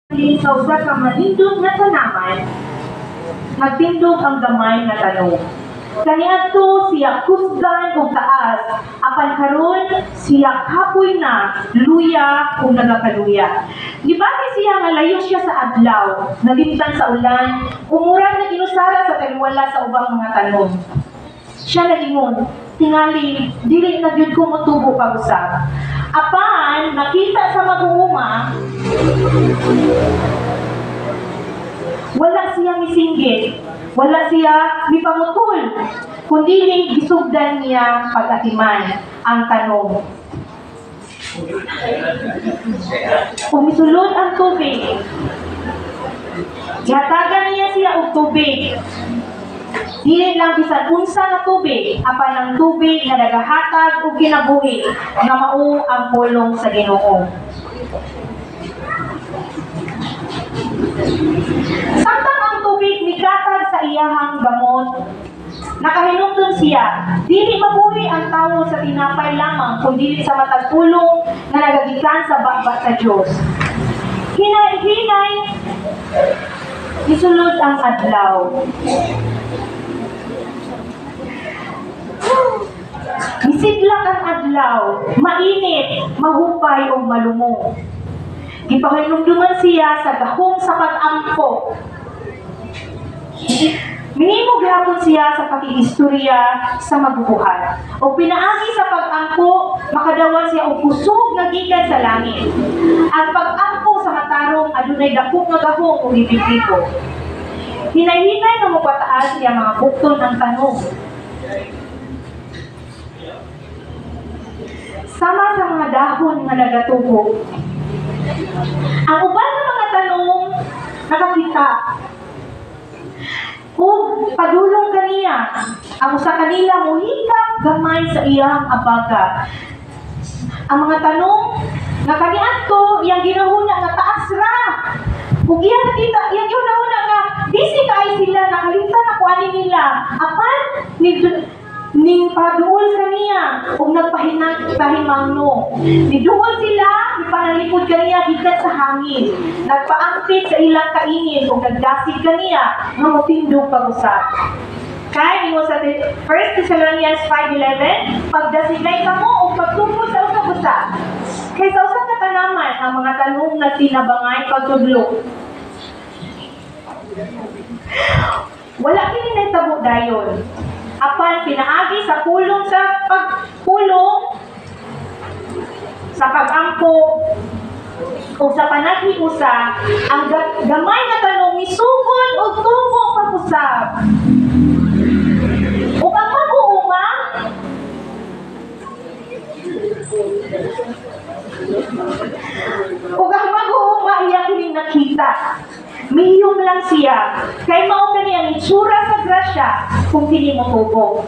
Sa usa ka manindog nga tanaman, nagtindog ang gamay nga tanong. Kaniadto siya kusgan og taas, apan karon siya kapoy na luya kung nagakaluya. Gibati siya nga layo siya sa adlaw, nalimtan sa ulan, umurag na ginusara sa taliwala sa ubang mga tanong. Siya nagingon, tingali, dili na gyud ko motubo pag-usab. Apan nakita sa mag-uuma, wala siya misinggit, wala siya mipamutol, kundi gisugdan niya pag-atiman ang tanong. Pumisulod ang tubig, ihatagan niya siya og tubig. Dili lang bisan unsa nga tubig, apan ang tubig nga nagahatag og kinabuhi nga mao ang pulong sa Ginoo. Samtang ang tubig mikatag sa iyahang gamot, nakahinungton siya, dili mabuhi ang tawo sa tinapay lamang, kundi sa matag pulong nga nagagikan sa bakbak sa Dios. Hinay-hinay, isulod ang adlaw. Misidlak ang adlaw, mainit, mahupay o malumong. Gipahinumduman siya sa gahom sa pag-ampo. Minimog hapon siya sa pakiistorya sa magbubuhat. O pinaagi sa pag-ampo, makadawan siya og kusog nga gikan sa langit. Ang pag-ampo sa matarong adunay dako nga gahom o bibig-bigo. Hinay-hinay nga mapataas siya mga bukton ang tanong. Sama sa mga dahon nga nagatubo. Ang uban ng mga tanong nakakita. Kung padulong kaniya, ang usa kanila muhikap gamay sa iyang abaga. Ang mga tanong nga kaniadto iyang ginahuna nga taas ra. Ug iyang kita iyang ginahuna nga busy kay sila nakalimtan ako ani nila. Apan ning paduol kaniya ug nagpahimangno. Niduol sila, ipanalikod kaniya gikan sa hangin. Nagpaampit sa ilang kaingin ug nagdasig kaniya nga motindog pag-usab. Kay ingon sa 1 Thessalonians 5:11, pagdasigay kamo ug pagtupod sa usab-usab. Kay sa usa ka tanaman ang mga tanong nga tinabangay pagtudlo. Wala kini nahitabo dayon. Apan pinaagi sa pulong sa pagpulong sa pag-ampo o sa panaghiusa ang gamay nga tanong misugod og tubo pag-usab. Ug ang mag-uuma iya kining nakita. Miyong lang siya, kay mao kani ang itsura sa grasya kung dili mo tubo.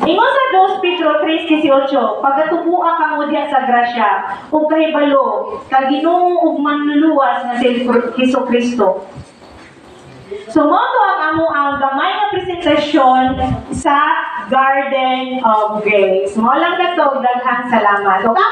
Ingon sa 2 Pedro 3:18, pagatubuan kamo diha sa grasya, ug kahibalo, kag Ginoo ug manluluwas nga si Jesu-Kristo. So, mo to ang amo ang gamay nga presentasyon sa Garden of Grace. Mo lang kato, daghang salamat.